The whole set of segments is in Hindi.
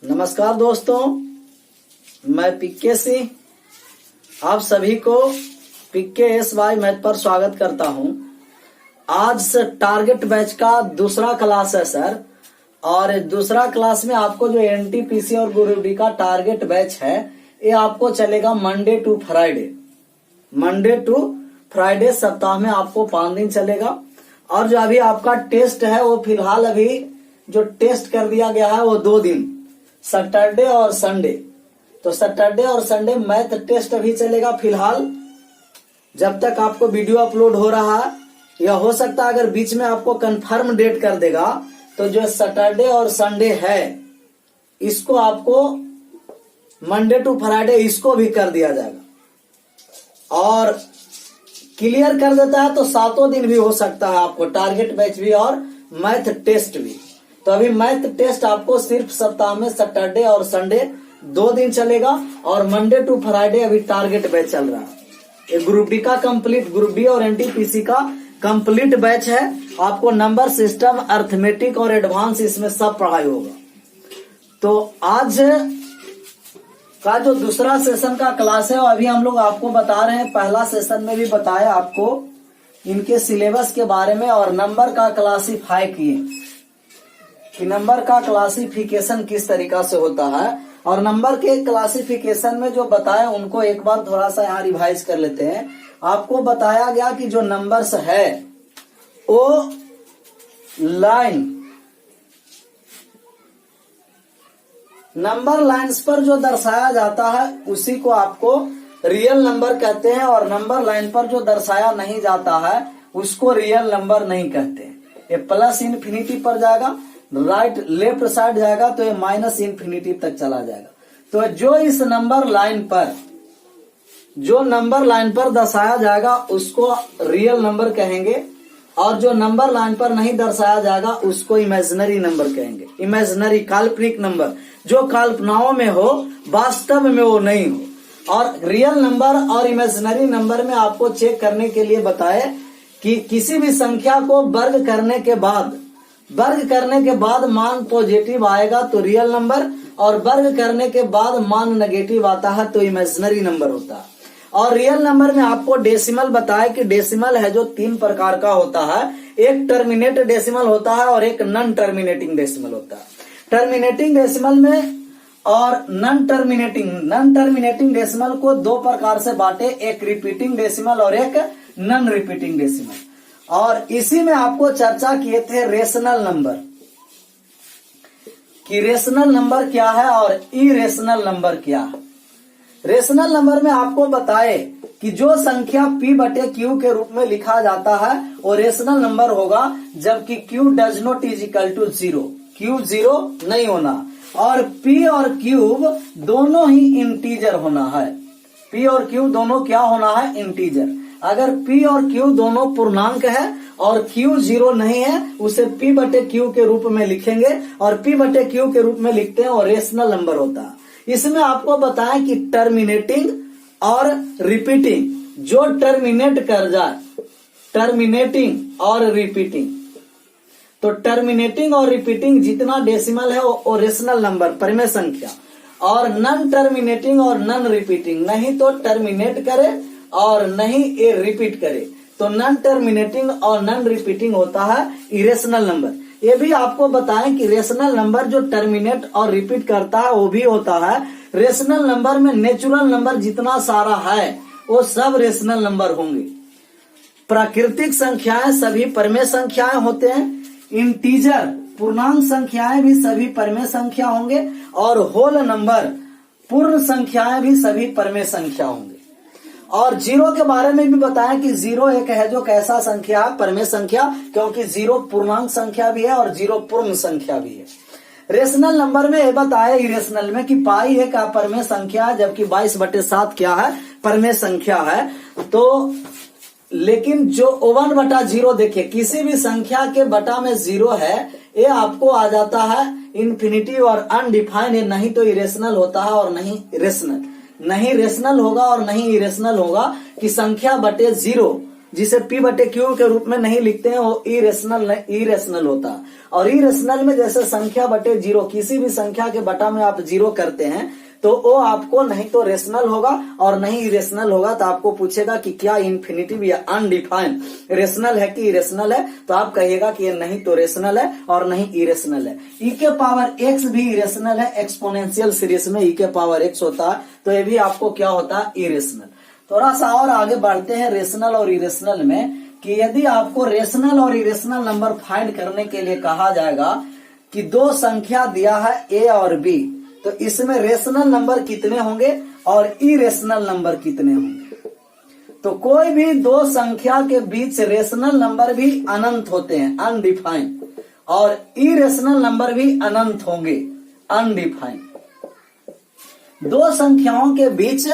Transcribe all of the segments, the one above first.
नमस्कार दोस्तों, मैं पिक्के सिंह आप सभी को पिक्के SY मैथ पर स्वागत करता हूं। आज से टारगेट बैच का दूसरा क्लास है सर, और दूसरा क्लास में आपको जो NTPC और ग्रुप डी का टारगेट बैच है ये आपको चलेगा मंडे टू फ्राइडे सप्ताह में आपको 5 दिन चलेगा। और जो अभी आपका टेस्ट है वो फिलहाल अभी जो टेस्ट कर दिया गया है वो 2 दिन, सैटरडे और संडे। तो सैटरडे और संडे मैथ टेस्ट अभी चलेगा फिलहाल, जब तक आपको वीडियो अपलोड हो रहा है। यह हो सकता है अगर बीच में आपको कंफर्म डेट कर देगा तो जो सैटरडे और संडे है इसको आपको मंडे टू फ्राइडे इसको भी कर दिया जाएगा। और क्लियर कर देता है तो 7 दिन भी हो सकता है आपको, टारगेट बैच भी और मैथ टेस्ट भी। तो अभी मैथ टेस्ट आपको सिर्फ सप्ताह में सैटरडे और संडे 2 दिन चलेगा, और मंडे टू फ्राइडे अभी टारगेट बैच चल रहा है। ये ग्रुप डी का कंप्लीट, ग्रुप डी और NTPC का कंप्लीट बैच है। आपको नंबर सिस्टम, अर्थमेटिक और एडवांस इसमें सब पढ़ाई होगा। तो आज का जो दूसरा सेशन का क्लास है वो अभी हम लोग आपको बता रहे हैं। पहला सेशन में भी बताया आपको इनके सिलेबस के बारे में और नंबर का क्लासिफाई किए कि नंबर का क्लासिफिकेशन किस तरीका से होता है। और नंबर के क्लासिफिकेशन में जो बताया उनको एक बार थोड़ा सा यहाँ रिवाइज कर लेते हैं। आपको बताया गया कि जो नंबर्स है वो लाइन, नंबर लाइन्स पर जो दर्शाया जाता है उसी को आपको रियल नंबर कहते हैं, और नंबर लाइन पर जो दर्शाया नहीं जाता है उसको रियल नंबर नहीं कहते। ये प्लस इन्फिनिटी पर जाएगा, राइट लेफ्ट साइड जाएगा तो ये माइनस इन्फिनिटी तक चला जाएगा। तो जो इस नंबर लाइन पर दर्शाया जाएगा उसको रियल नंबर कहेंगे, और जो नंबर लाइन पर नहीं दर्शाया जाएगा उसको इमेजिनरी नंबर कहेंगे। इमेजिनरी, काल्पनिक नंबर, जो कल्पनाओं में हो वास्तव में वो नहीं हो। और रियल नंबर और इमेजिनरी नंबर में आपको चेक करने के लिए बताए कि किसी भी संख्या को वर्ग करने के बाद मान पॉजिटिव आएगा तो रियल नंबर, और वर्ग करने के बाद मान नेगेटिव आता है तो इमेजिनरी नंबर होता है। और रियल नंबर में आपको डेसिमल बताया कि डेसिमल है जो 3 प्रकार का होता है। एक टर्मिनेट डेसिमल होता है और एक नॉन टर्मिनेटिंग डेसिमल होता है। टर्मिनेटिंग डेसिमल में और नॉन टर्मिनेटिंग डेसिमल को 2 प्रकार से बांटे, एक रिपीटिंग डेसिमल और एक नॉन रिपीटिंग डेसिमल। और इसी में आपको चर्चा किए थे रेशनल नंबर, कि रेशनल नंबर क्या है और इरेशनल नंबर क्या है। रेशनल नंबर में आपको बताए कि जो संख्या P/Q के रूप में लिखा जाता है वो रेशनल नंबर होगा, जबकि Q does not is equal to 0, Q 0 नहीं होना, और P और Q दोनों ही इंटीजर होना है। P और Q दोनों क्या होना है? इंटीजर। अगर P और Q दोनों पूर्णांक है और Q 0 नहीं है उसे P/Q के रूप में लिखेंगे, और P/Q के रूप में लिखते हैं और रेशनल नंबर होता है। इसमें आपको बताएं कि टर्मिनेटिंग और रिपीटिंग, जो टर्मिनेट कर जाए, टर्मिनेटिंग और रिपीटिंग, तो टर्मिनेटिंग और रिपीटिंग जितना डेसिमल है वो रेशनल नंबर, परिमेय संख्या। और नॉन टर्मिनेटिंग और नॉन रिपीटिंग, नहीं तो टर्मिनेट करे और नहीं ये रिपीट करे, तो नॉन टर्मिनेटिंग और नॉन रिपीटिंग होता है इरेशनल नंबर। ये भी आपको बताएं कि रेशनल नंबर जो टर्मिनेट और रिपीट करता है वो भी होता है। रेशनल नंबर में नेचुरल नंबर जितना सारा है वो सब रेशनल नंबर होंगे। प्राकृतिक संख्याएं सभी परिमेय संख्याएं होते हैं, इंटीजर पूर्णांक संख्याएं भी सभी परिमेय संख्या होंगे, और होल नंबर पूर्ण संख्याएं भी सभी परिमेय संख्या होंगे। और 0 के बारे में भी बताया कि 0 एक है जो कैसा संख्या है? परिमेय संख्या, क्योंकि 0 पूर्णांक संख्या भी है और 0 पूर्ण संख्या भी है। रेशनल नंबर में ये बताया इरेशनल में कि पाई एक अपरिमेय संख्या है, जबकि 22/7 क्या है? परिमेय संख्या है। तो लेकिन जो 1/0 देखिए, किसी भी संख्या के बटा में 0 है ये आपको आ जाता है इन्फिनिटी और अनडिफाइंड है, नहीं तो इरेशनल होता है और नहीं रेशनल होगा और नहीं इरेशनल होगा कि संख्या बटे 0 जिसे P बटे Q के रूप में नहीं लिखते हैं वो इरेशनल होता है। और इरेशनल में जैसे संख्या बटे जीरो, किसी भी संख्या के बटा में आप जीरो करते हैं तो वो आपको नहीं तो रेशनल होगा और नहीं इरेशनल होगा। तो आपको पूछेगा कि क्या इन्फिनिटिव या अनडिफाइंड रेशनल है कि इरेशनल है, तो आप कहिएगा कि ये नहीं तो रेशनल है और नहीं इरेशनल है। ई के पावर एक्स भी इरेशनल है, एक्सपोनेंशियल सीरीज में ई के पावर एक्स होता है, तो ये भी आपको क्या होता है, इरेशनल। थोड़ा सा और आगे बढ़ते हैं रेशनल और इरेशनल में, कि यदि आपको रेशनल और इरेशनल नंबर फाइंड करने के लिए कहा जाएगा कि दो संख्या दिया है ए और बी, तो इसमें रेशनल नंबर कितने होंगे और इरेशनल नंबर कितने होंगे। तो कोई भी दो संख्या के बीच रेशनल नंबर भी अनंत होते हैं, अनडिफाइंड, और इरेशनल नंबर भी अनंत होंगे, अनडिफाइंड। दो संख्याओं के बीच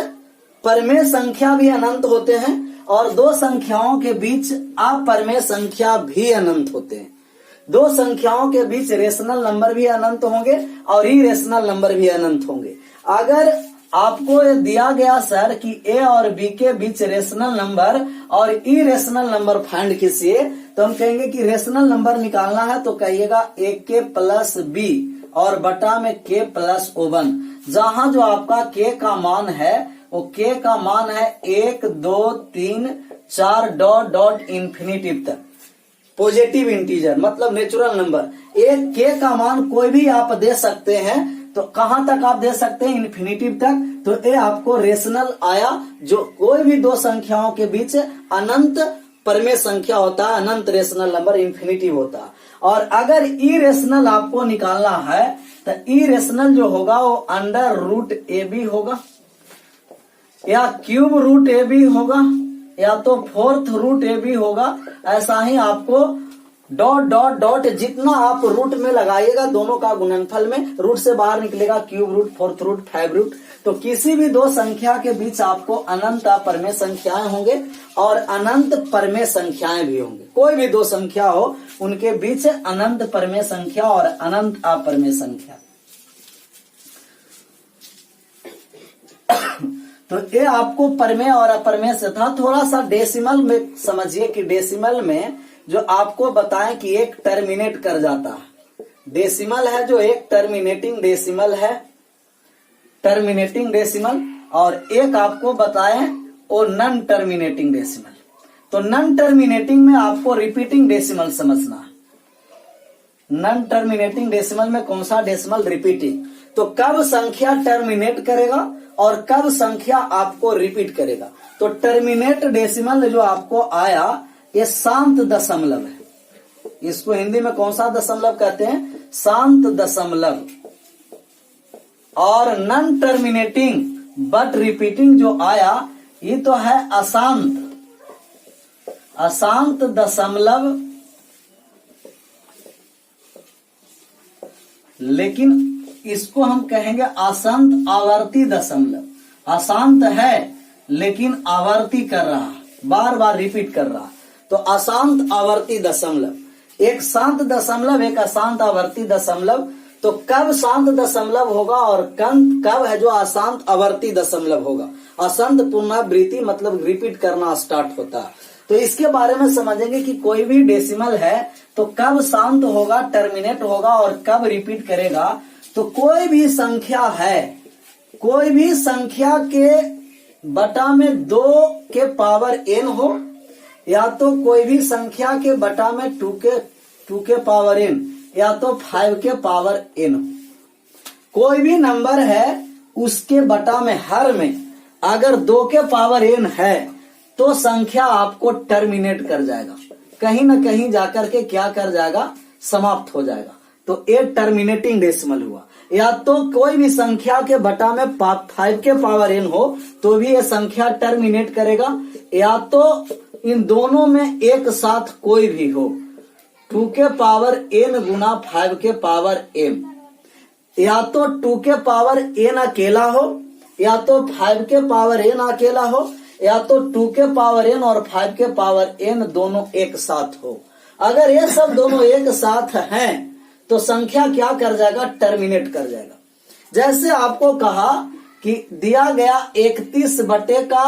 परमेय संख्या भी अनंत होते हैं और दो संख्याओं के बीच अपरमेय संख्या भी अनंत होते हैं। दो संख्याओं के बीच रेशनल नंबर भी अनंत होंगे और इरेशनल नंबर भी अनंत होंगे। अगर आपको ये दिया गया सर कि ए और बी के बीच रेशनल नंबर और इरेशनल नंबर फाइंड कीजिए, तो हम कहेंगे कि रेशनल नंबर निकालना है तो कहिएगा ए के प्लस बी और बटा में के प्लस ओवन। जहां जो आपका के का मान है वो के का मान है 1 2 3 4 डॉट डॉट इन्फिनिटिव तक, पॉजिटिव इंटीजर मतलब नेचुरल नंबर। एक के का मान कोई भी आप दे सकते हैं, तो कहां तक आप दे सकते हैं, इन्फिनिटिव तक। तो ये आपको रेशनल आया, जो कोई भी दो संख्याओं के बीच अनंत परमेय संख्या होता है, अनंत रेशनल नंबर इन्फिनिटिव होता है। और अगर इरेशनल आपको निकालना है तो इरेशनल जो होगा वो अंडर रूट ए बी होगा या क्यूब रूट ए बी होगा या तो फोर्थ रूट ए बी होगा। ऐसा ही आपको डॉट डॉट डॉट जितना आप रूट में लगाइएगा दोनों का गुणनफल में रूट से बाहर निकलेगा, cube root, fourth root, 5 root. तो किसी भी दो संख्या के बीच आपको अनंत अपरमेय संख्याएं होंगे और अनंत परमेय संख्याएं भी होंगे। कोई भी दो संख्या हो उनके बीच अनंत परमेय संख्या और अनंत अपरमेय संख्या। तो ये आपको परमेय और अपरमेय से था। थोड़ा सा डेसिमल में समझिए कि डेसिमल में जो आपको बताएं कि एक टर्मिनेट कर जाता है, डेसिमल है जो एक टर्मिनेटिंग डेसिमल है, टर्मिनेटिंग डेसिमल, और एक आपको बताएं वो नॉन टर्मिनेटिंग डेसिमल। तो नॉन टर्मिनेटिंग में आपको रिपीटिंग डेसिमल समझना है। नॉन टर्मिनेटिंग डेसिमल में कौन सा डेसिमल, रिपीटिंग। तो कब संख्या टर्मिनेट करेगा और कब संख्या आपको रिपीट करेगा। तो टर्मिनेट डेसिमल जो आपको आया ये शांत दशमलव है। इसको हिंदी में कौन सा दशमलव कहते हैं, शांत दशमलव। और नॉन टर्मिनेटिंग बट रिपीटिंग जो आया ये तो है अशांत, अशांत दशमलव, लेकिन इसको हम कहेंगे अशांत आवर्ती दशमलव। अशांत है लेकिन आवर्ती कर रहा, बार बार रिपीट कर रहा, तो अशांत आवर्ती दशमलव। एक शांत दशमलव, एक अशांत आवर्ती दशमलव। तो कब शांत दशमलव होगा और कब है जो अशांत आवर्ती दशमलव होगा। अशांत पुनरावृत्ति मतलब रिपीट करना स्टार्ट होता है। तो इसके बारे में समझेंगे कि कोई भी डेसिमल है तो कब शांत होगा, टर्मिनेट होगा और कब रिपीट करेगा। तो कोई भी संख्या है, कोई भी संख्या के बटा में 2 के पावर n हो या तो कोई भी संख्या के बटा में 2 के पावर n या तो 5 के पावर n हो। कोई भी नंबर है उसके बटा में हर में अगर 2 के पावर n है तो संख्या आपको टर्मिनेट कर जाएगा, कहीं ना कहीं जाकर के क्या कर जाएगा, समाप्त हो जाएगा। तो ये टर्मिनेटिंग डेसिमल हुआ। या तो कोई भी संख्या के बटा में 5 के पावर n हो तो भी ये संख्या टर्मिनेट करेगा, या तो इन दोनों में एक साथ कोई भी हो, 2 के पावर n गुना 5 के पावर m, या तो 2 के पावर n अकेला हो या तो 5 के पावर n अकेला हो या तो 2 के पावर n और 5 के पावर n दोनों एक साथ हो। अगर ये सब दोनों एक साथ हैं तो संख्या क्या कर जाएगा, टर्मिनेट कर जाएगा। जैसे आपको कहा कि दिया गया 31 बटे का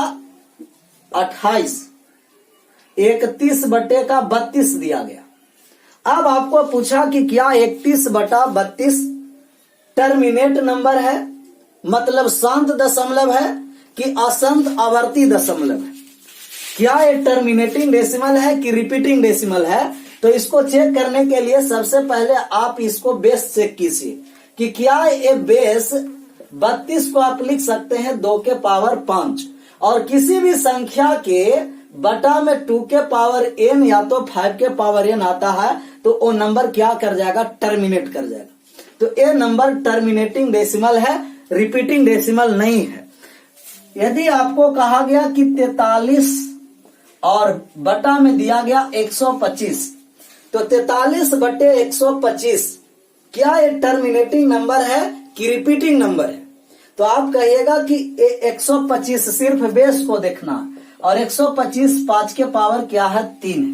28, 31/32 दिया गया। अब आपको पूछा कि क्या 31/32 टर्मिनेट नंबर है, मतलब शांत दशमलव है कि असंत आवर्ती दशमलव है, क्या ये टर्मिनेटिंग डेसिमल है कि रिपीटिंग डेसिमल है। तो इसको चेक करने के लिए सबसे पहले आप इसको बेस चेक कीजिए कि क्या ये बेस 32 को आप लिख सकते हैं 2 के पावर 5, और किसी भी संख्या के बटा में 2 के पावर n या तो 5 के पावर n आता है तो वो नंबर क्या कर जाएगा, टर्मिनेट कर जाएगा। तो ये नंबर टर्मिनेटिंग डेसिमल है, रिपीटिंग डेसिमल नहीं है। यदि आपको कहा गया कि 43 और बटा में दिया गया 125, तो 43/125 क्या ये टर्मिनेटिंग नंबर है कि रिपीटिंग नंबर है। तो आप कहिएगा कि 125 सिर्फ बेस को देखना, और 125 5 के पावर क्या है, 3 है।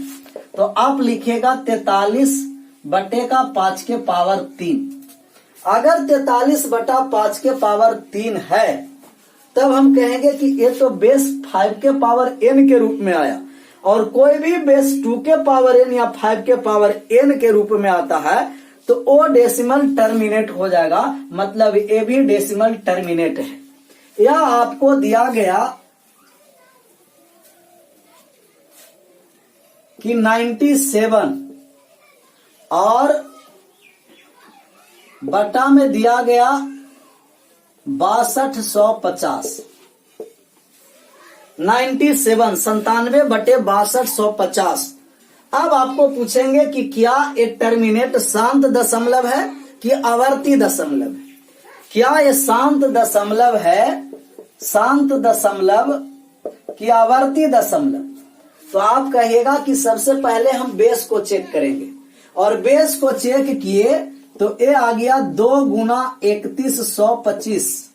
तो आप लिखिएगा 43/5 के पावर 3। अगर 43/5 के पावर 3 है तब हम कहेंगे कि ये तो बेस 5 के पावर n के रूप में आया, और कोई भी बेस 2 के पावर n या 5 के पावर n के रूप में आता है तो वो डेसिमल टर्मिनेट हो जाएगा, मतलब ये भी डेसिमल टर्मिनेट है। या आपको दिया गया कि 97 और बटा में दिया गया 6250, 97/6250। अब आपको पूछेंगे कि क्या ये टर्मिनेट शांत दशमलव है कि आवर्ती दशमलव है। क्या ये शांत दशमलव है, शांत दशमलव कि आवर्ती दशमलव। तो आप कहिएगा कि सबसे पहले हम बेस को चेक करेंगे, और बेस को चेक किए तो ये आ गया 2 × 3125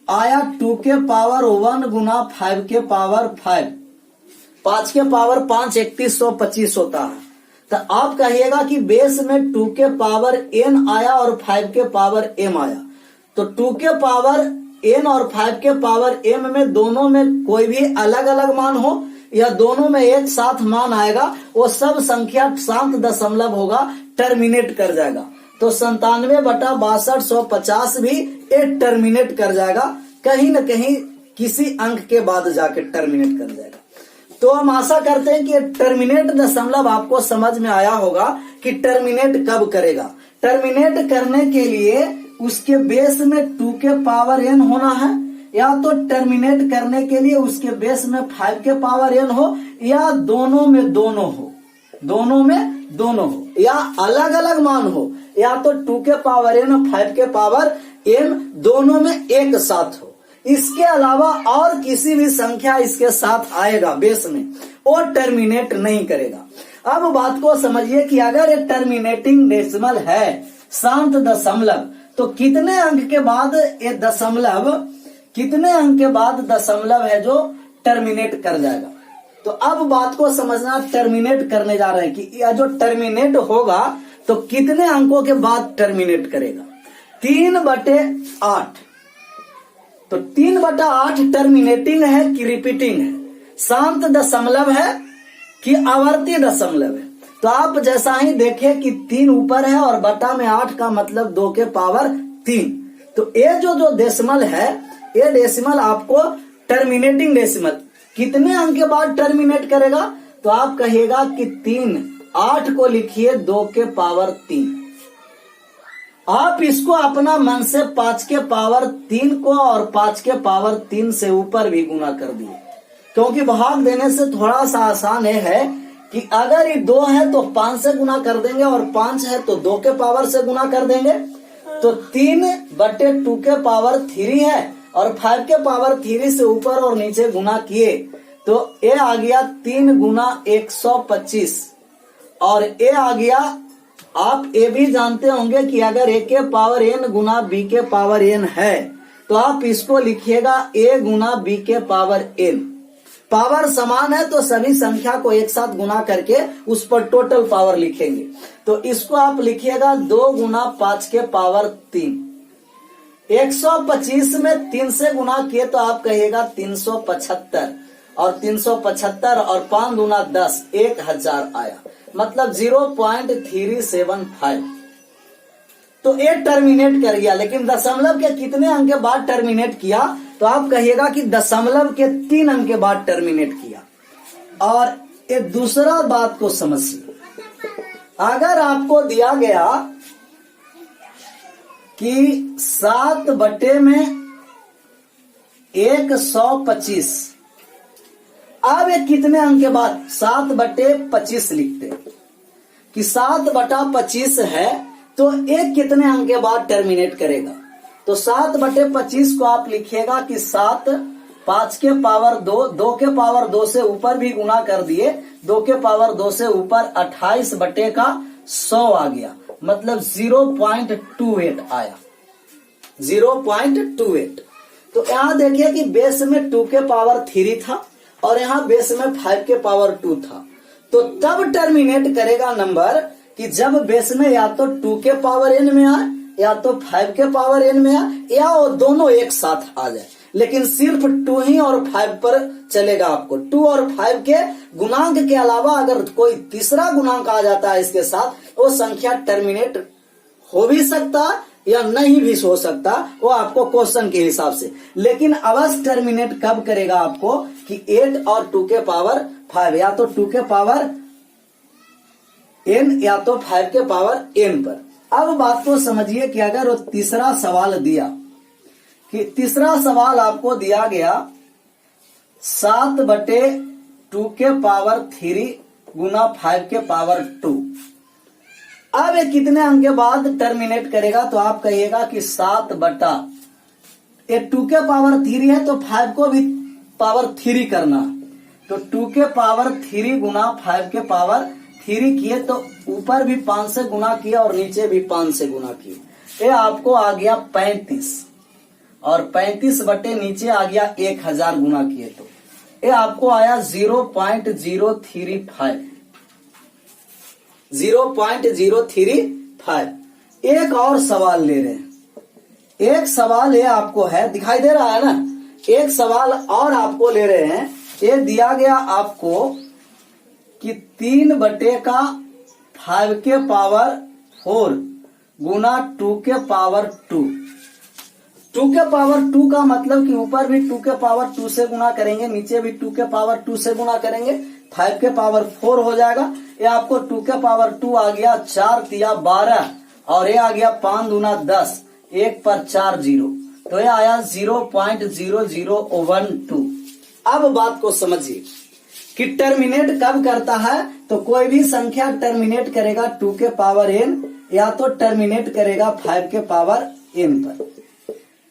आया 2 के पावर 1 × 5 के पावर 5, 5 के पावर 5 3125 होता है। तो आप कहिएगा कि बेस में 2 के पावर n आया और 5 के पावर m आया, तो 2 के पावर n और 5 के पावर m में दोनों में कोई भी अलग अलग मान हो या दोनों में एक साथ मान आएगा, वो सब संख्या शांत दशमलव होगा, टर्मिनेट कर जाएगा। तो 97/6250 भी एक टर्मिनेट कर जाएगा, कहीं न कहीं किसी अंक के बाद जाके टर्मिनेट कर जाएगा। तो हम आशा करते हैं कि टर्मिनेट दशमलव आपको समझ में आया होगा कि टर्मिनेट कब करेगा। टर्मिनेट करने के लिए उसके बेस में 2 के पावर n होना है, या तो टर्मिनेट करने के लिए उसके बेस में 5 के पावर n हो, या दोनों में दोनों हो, दोनों में दोनों हो, या अलग अलग मान हो, या तो 2 के पावर n और 5 के पावर n दोनों में एक साथ हो। इसके अलावा और किसी भी संख्या इसके साथ आएगा बेस में, वो टर्मिनेट नहीं करेगा। अब बात को समझिए कि अगर ये टर्मिनेटिंग डेसिमल है, शांत दशमलव, तो कितने अंक के बाद ये दशमलव, कितने अंक के बाद दशमलव है जो टर्मिनेट कर जाएगा। तो अब बात को समझना, टर्मिनेट करने जा रहे हैं कि यह जो टर्मिनेट होगा तो कितने अंकों के बाद टर्मिनेट करेगा। 3/8, तो 3/8 टर्मिनेटिंग है कि रिपीटिंग है, शांत दशमलव है कि आवर्ती दशमलव है। तो आप जैसा ही देखें कि 3 ऊपर है और बटा में 8 का मतलब 2 के पावर 3, तो ये जो डेसिमल है, ये डेसिमल आपको टर्मिनेटिंग डेसिमल कितने अंक के बाद टर्मिनेट करेगा। तो आप कहिएगा कि 3, 8 को लिखिए 2 के पावर 3। आप इसको अपना मन से 5 के पावर 3 को और 5 के पावर 3 से ऊपर भी गुना कर दिए, क्योंकि भाग देने से थोड़ा सा आसान है कि अगर ये 2 है तो 5 से गुना कर देंगे, और 5 है तो 2 के पावर से गुना कर देंगे। तो 3/2 के पावर 3 है, और 5 के पावर 3 से ऊपर और नीचे गुना किए तो ये आ गया 3 × 125, और ये आ गया, आप ये भी जानते होंगे कि अगर a के पावर n गुना b के पावर n है तो आप इसको लिखिएगा a गुना b के पावर n। पावर समान है तो सभी संख्या को एक साथ गुना करके उस पर टोटल पावर लिखेंगे। तो इसको आप लिखिएगा 2 × 5 के पावर 3। 125 में 3 से गुना किए तो आप कहिएगा 375, और 375 और 5 दूना 10, 1000 आया, मतलब 0.375। तो ये टर्मिनेट कर गया, लेकिन दशमलव के कितने अंक के बाद टर्मिनेट किया, तो आप कहिएगा कि दशमलव के 3 अंक के बाद टर्मिनेट किया। और ये दूसरा बात को समझिए, अगर आपको दिया गया कि 7 बटे में 125, अब ये कितने अंक के बाद 7 बटे 25 लिखते हैं कि 7 बटा 25 है, तो एक कितने अंक के बाद टर्मिनेट करेगा, तो 7 बटे 25 को आप लिखिएगा कि 7, 5 के पावर 2, 2 के पावर 2 से ऊपर भी गुना कर दिए, 2 के पावर 2 से ऊपर 28 बटे का 100 आ गया, मतलब 0.28 आया, 0.28। तो यहां देखिए कि बेस में 2 के पावर 3 था और यहां बेस में 5 के पावर 2 था। तो तब टर्मिनेट करेगा नंबर कि जब बेस में या तो 2 के पावर n में आए, या तो 5 के पावर n में आए, या वो दोनों एक साथ आ जाए। लेकिन सिर्फ 2 ही और 5 पर चलेगा आपको। 2 और 5 के गुणांक के अलावा अगर कोई तीसरा गुणांक आ जाता है इसके साथ, वो संख्या टर्मिनेट हो भी सकता या नहीं भी हो सकता, वो आपको क्वेश्चन के हिसाब से। लेकिन अवश्य टर्मिनेट कब करेगा आपको कि 8 और 2 के पावर 5, या तो 2 के पावर n या तो 5 के पावर n पर। अब बात को समझिए कि अगर वो तीसरा सवाल दिया, कि तीसरा सवाल आपको दिया गया 7 बटे 2 के पावर 3 गुना 5 के पावर 2, अब ये कितने अंक के बाद टर्मिनेट करेगा, तो आप कहिएगा कि 7 बटा, ये 2 के पावर 3 है तो 5 को भी पावर 3 करना, तो 2 के पावर 3 गुना 5 के पावर 3 किए, तो ऊपर भी 5 से गुना किया और नीचे भी 5 से गुना किए, ये आपको आ गया 35, और 35 बटे नीचे आ गया 1000 गुना किए, तो ये आपको आया 0.035, 0.035। एक और सवाल ले रहे हैं, एक सवाल ये आपको है, दिखाई दे रहा है ना, एक सवाल और आपको ले रहे हैं। ये दिया गया आपको कि 3 बटे का 5 के पावर 4 गुना 2 के पावर 2। 2 के पावर 2 का मतलब कि ऊपर भी 2 के पावर 2 से गुना करेंगे, नीचे भी 2 के पावर 2 से गुना करेंगे, 5 के पावर 4 हो जाएगा। ये आपको 2 के पावर 2 आ गया 4 तिया 12, और ये आ गया 5 दूना 10, 1 पर 4 0, तो ये आया 0.0012। अब बात को समझिए कि टर्मिनेट कब करता है, तो कोई भी संख्या टर्मिनेट करेगा 2 के पावर n, या तो टर्मिनेट करेगा 5 के पावर n पर,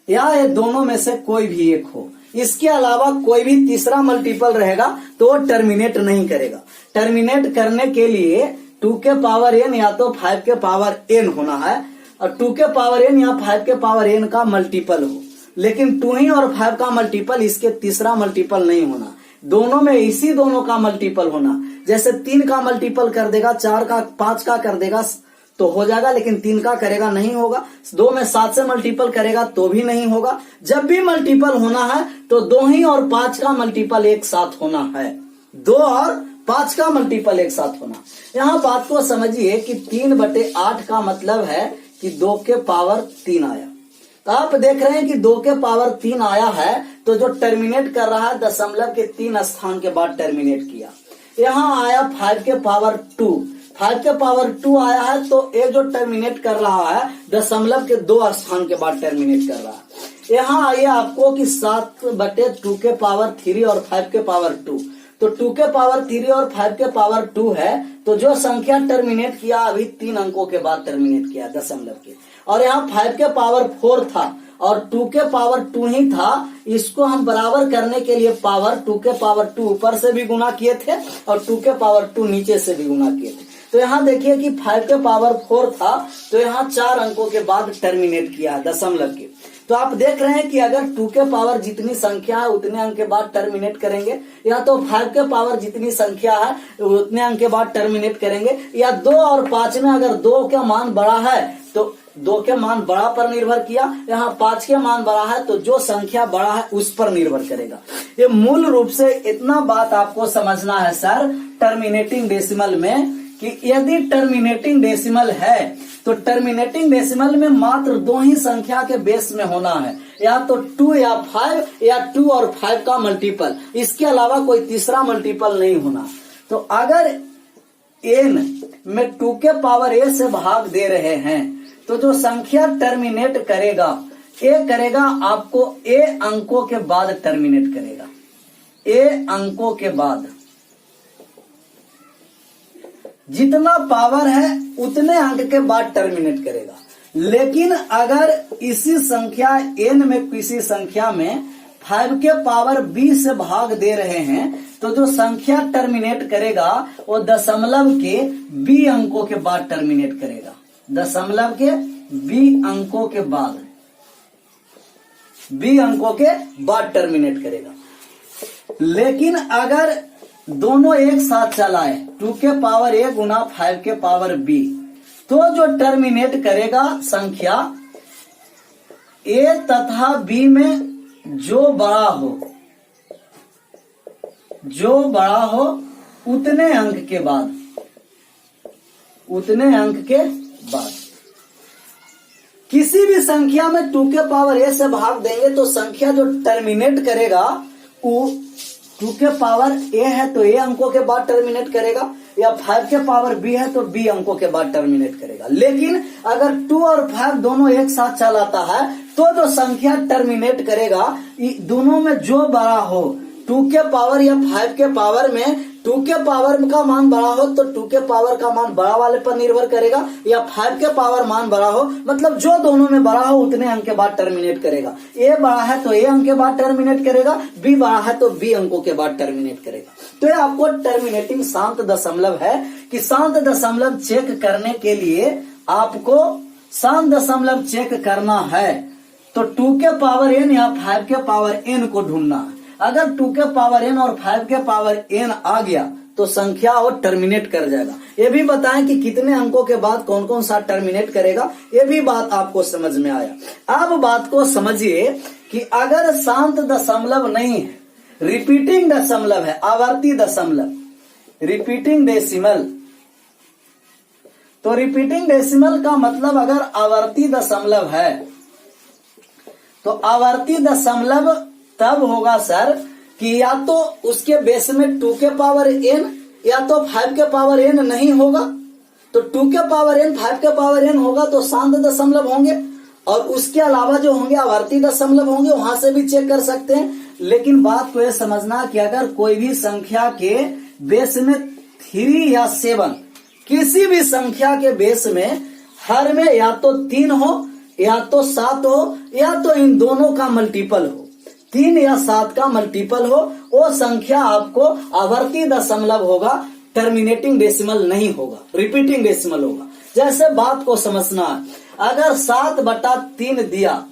या ये दोनों में से कोई भी एक हो। इसके अलावा कोई भी तीसरा मल्टीपल रहेगा तो वो टर्मिनेट नहीं करेगा। टर्मिनेट करने के लिए 2 के पावर n या तो 5 के पावर n होना है, और 2 के पावर n या 5 के पावर n का मल्टीपल हो, लेकिन 2 ही और 5 का मल्टीपल, इसके तीसरा मल्टीपल नहीं होना। दोनों में इसी दोनों का मल्टीपल होना। जैसे 3 का मल्टीपल कर देगा 4 का, 5 का कर देगा तो हो जाएगा, लेकिन 3 का करेगा नहीं होगा। 2 में 7 से मल्टीपल करेगा तो भी नहीं होगा। जब भी मल्टीपल होना है तो 2 ही और 5 का मल्टीपल एक साथ होना है, 2 और 5 का मल्टीपल एक साथ होना। यहाँ बात को समझिए कि 3 बटे 8 का मतलब है कि 2 के पावर 3 आया। तो आप देख रहे हैं कि 2 के पावर 3 आया है, तो जो टर्मिनेट कर रहा है दशमलव के 3 स्थान के बाद टर्मिनेट किया। यहाँ आया 5 के पावर 2, 5 के पावर 2 आया है, तो ये जो टर्मिनेट कर रहा है दशमलव के 2 स्थान के बाद टर्मिनेट कर रहा है। यहाँ आइए आपको कि 7 बटे 2 के पावर 3 और 5 के पावर 2, तो 2 के पावर 3 और 5 के पावर 2 है, तो जो संख्या टर्मिनेट किया अभी 3 अंकों के बाद टर्मिनेट किया दशमलव के, और यहाँ 5 के पावर 4 था और 2 के पावर 2 ही था। इसको हम बराबर करने के लिए पावर 2 के पावर 2 ऊपर से भी गुना किए थे और 2 के पावर 2 नीचे से भी गुना किए थे। तो यहाँ देखिए कि 5 के पावर 4 था, तो यहाँ 4 अंकों के बाद टर्मिनेट किया दशमलव के। तो आप देख रहे हैं कि अगर 2 के पावर जितनी संख्या है उतने अंक के बाद टर्मिनेट करेंगे, या तो 5 के पावर जितनी संख्या है उतने अंक के बाद टर्मिनेट करेंगे, या 2 और 5 में अगर 2 का मान बड़ा है तो 2 के मान बड़ा पर निर्भर किया, यहाँ 5 के मान बड़ा है तो जो संख्या बड़ा है उस पर निर्भर करेगा। ये मूल रूप से इतना बात आपको समझना है सर टर्मिनेटिंग डेसिमल में, कि यदि टर्मिनेटिंग डेसिमल है तो टर्मिनेटिंग डेसिमल में मात्र 2 ही संख्या के बेस में होना है, या तो 2 या 5 या 2 और 5 का मल्टीपल, इसके अलावा कोई तीसरा मल्टीपल नहीं होना। तो अगर n में 2 के पावर a से भाग दे रहे हैं तो जो संख्या टर्मिनेट करेगा a करेगा आपको a अंकों के बाद टर्मिनेट करेगा, a अंकों के बाद जितना पावर है उतने अंक के बाद टर्मिनेट करेगा। लेकिन अगर इसी संख्या n में किसी संख्या में 5 के पावर b से भाग दे रहे हैं तो जो संख्या टर्मिनेट करेगा वो दशमलव के b अंकों के बाद टर्मिनेट करेगा, दशमलव के b अंकों के बाद, b अंकों के बाद टर्मिनेट करेगा। लेकिन अगर दोनों एक साथ चलाए 2 के पावर a गुना 5 के पावर b, तो जो टर्मिनेट करेगा संख्या a तथा b में जो बड़ा हो उतने अंक के बाद, किसी भी संख्या में 2 के पावर a से भाग देंगे तो संख्या जो टर्मिनेट करेगा वो 2 के पावर a है तो a अंकों के बाद टर्मिनेट करेगा, या 5 के पावर b है तो b अंकों के बाद टर्मिनेट करेगा। लेकिन अगर 2 और 5 दोनों एक साथ चलाता है तो जो संख्या टर्मिनेट करेगा दोनों में जो बड़ा हो, 2 के पावर या 5 के पावर में 2 के पावर का मान बड़ा हो तो 2 के पावर का मान बड़ा वाले पर निर्भर करेगा, या 5 के पावर मान बड़ा हो, मतलब जो दोनों में बड़ा हो उतने अंक के बाद टर्मिनेट करेगा। a बड़ा है तो a अंक के बाद टर्मिनेट करेगा, b बड़ा है तो b अंकों के बाद टर्मिनेट करेगा। तो ये आपको टर्मिनेटिंग शांत दशमलव है कि शांत दशमलव चेक करने के लिए आपको शांत दशमलव चेक करना है तो 2 के पावर n या 5 के पावर n को ढूंढना है। अगर 2 के पावर n और 5 के पावर n आ गया तो संख्या वो टर्मिनेट कर जाएगा। ये भी बताएं कि कितने अंकों के बाद कौन कौन सा टर्मिनेट करेगा, ये भी बात आपको समझ में आया। अब बात को समझिए कि अगर शांत दशमलव नहीं है, रिपीटिंग दशमलव है, आवर्ती दशमलव, रिपीटिंग डेसिमल, तो रिपीटिंग डेसिमल का मतलब अगर आवर्ती दशमलव है तो आवर्ती दशमलव तब होगा सर कि या तो उसके बेस में 2 के पावर n या तो 5 के पावर n नहीं होगा, तो 2 के पावर n 5 के पावर n होगा तो शांत दशमलव होंगे, और उसके अलावा जो होंगे आवर्ती दशमलव होंगे, वहां से भी चेक कर सकते हैं। लेकिन बात को यह समझना कि अगर कोई भी संख्या के बेस में 3 या 7, किसी भी संख्या के बेस में हर में या तो 3 हो या तो 7 हो या तो इन दोनों का मल्टीपल हो, 3 या 7 का मल्टीपल हो, वो संख्या आपको आवर्ती दशमलव होगा, टर्मिनेटिंग डेसिमल नहीं होगा, रिपीटिंग डेसिमल होगा। जैसे बात को समझना है, अगर 7/3 दिया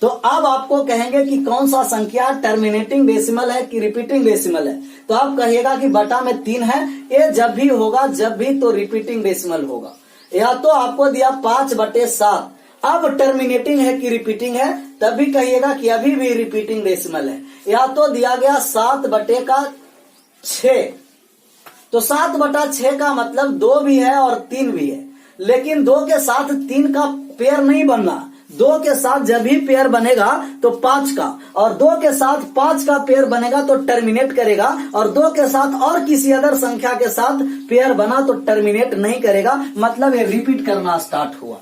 तो अब आपको कहेंगे कि कौन सा संख्या टर्मिनेटिंग डेसिमल है कि रिपीटिंग डेसिमल है, तो आप कहिएगा कि बटा में 3 है, ये जब भी होगा, जब भी तो रिपीटिंग डेसिमल होगा। या तो आपको दिया 5/7, अब टर्मिनेटिंग है कि रिपीटिंग है, तब भी कहिएगा कि अभी भी रिपीटिंग डेसिमल है। या तो दिया गया 7/6, तो 7/6 का मतलब 2 भी है और 3 भी है, लेकिन 2 के साथ 3 का पेयर नहीं बनना, 2 के साथ जब भी पेयर बनेगा तो 5 का, और 2 के साथ 5 का पेयर बनेगा तो टर्मिनेट करेगा, और 2 के साथ और किसी अदर संख्या के साथ पेयर बना तो टर्मिनेट नहीं करेगा, मतलब ये रिपीट करना स्टार्ट हुआ।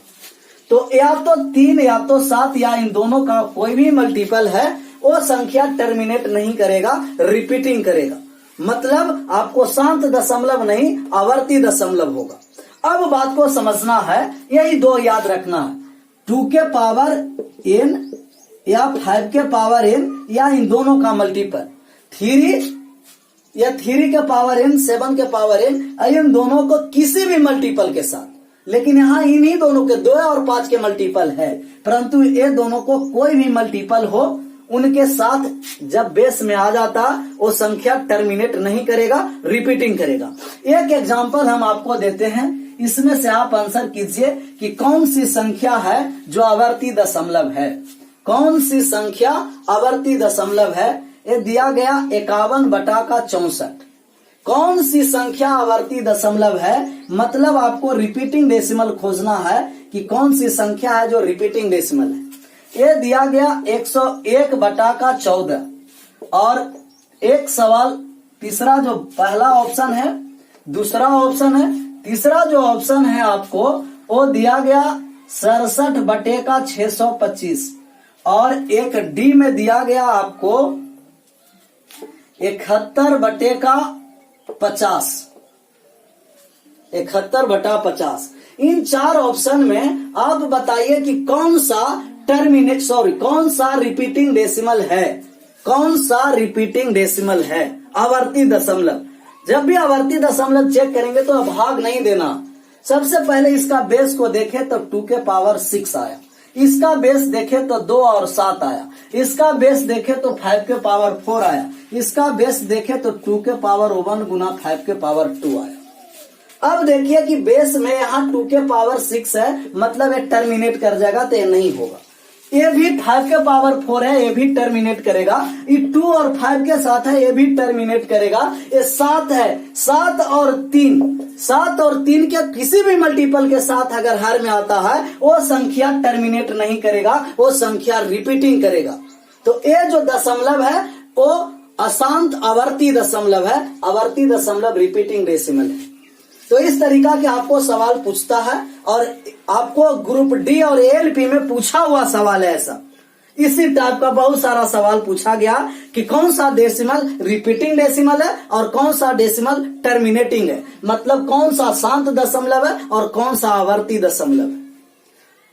तो या तो 3 या तो 7 या इन दोनों का कोई भी मल्टीपल है, वो संख्या टर्मिनेट नहीं करेगा, रिपीटिंग करेगा, मतलब आपको शांत दशमलव नहीं आवर्ती दशमलव होगा। अब बात को समझना है, यही 2 याद रखना है, 2 के पावर n या 5 के पावर n या इन दोनों का मल्टीपल, 3 या 3 के पावर n, 7 के पावर n, इन दोनों को किसी भी मल्टीपल के साथ, लेकिन यहाँ इन्हीं दोनों के 2 और 5 के मल्टीपल है, परंतु ये दोनों को कोई भी मल्टीपल हो उनके साथ जब बेस में आ जाता वो संख्या टर्मिनेट नहीं करेगा, रिपीटिंग करेगा। एक एग्जांपल हम आपको देते हैं, इसमें से आप आंसर कीजिए कि कौन सी संख्या है जो आवर्ती दशमलव है। कौन सी संख्या आवर्ती दशमलव है? ये दिया गया 51/64। कौन सी संख्या आवर्ती दशमलव है? मतलब आपको रिपीटिंग डेसिमल खोजना है कि कौन सी संख्या है जो रिपीटिंग डेसिमल है। ये दिया गया 101/14। और एक सवाल तीसरा, जो पहला ऑप्शन है, दूसरा ऑप्शन है, तीसरा जो ऑप्शन है आपको वो दिया गया 67/625। और एक डी में दिया गया आपको 71/50। 71/50। इन चार ऑप्शन में आप बताइए कि कौन सा कौन सा रिपीटिंग डेसिमल है। कौन सा रिपीटिंग डेसिमल है? आवर्ती दशमलव। जब भी आवर्ती दशमलव चेक करेंगे तो भाग नहीं देना। सबसे पहले इसका बेस को देखे तो 2 के पावर 6 आया, इसका बेस देखे तो 2 और 7 आया, इसका बेस देखे तो 5 के पावर 4 आया, इसका बेस देखे तो 2 के पावर 1 गुना 5 के पावर 2 आया। अब देखिए कि बेस में यहाँ 2 के पावर 6 है, मतलब ये टर्मिनेट कर जाएगा, तो ये नहीं होगा। ये भी 5 के पावर 4 है, ये भी टर्मिनेट करेगा। ये 2 और 5 के साथ है, ये भी टर्मिनेट करेगा। ये 7 है, 7 और 3 के किसी भी मल्टीपल के साथ अगर हर में आता है वो संख्या टर्मिनेट नहीं करेगा, वो संख्या रिपीटिंग करेगा। तो ये जो दशमलव है वो अशांत आवर्ती दशमलव है, आवर्ती दशमलव रिपीटिंग डेसिमल है। तो इस तरीका के आपको सवाल पूछता है और आपको ग्रुप डी और एलपी में पूछा हुआ सवाल है ऐसा। इसी टाइप का बहुत सारा सवाल पूछा गया कि कौन सा डेसिमल रिपीटिंग डेसिमल है और कौन सा डेसिमल टर्मिनेटिंग है, मतलब कौन सा शांत दशमलव है और कौन सा आवर्ती दशमलव है।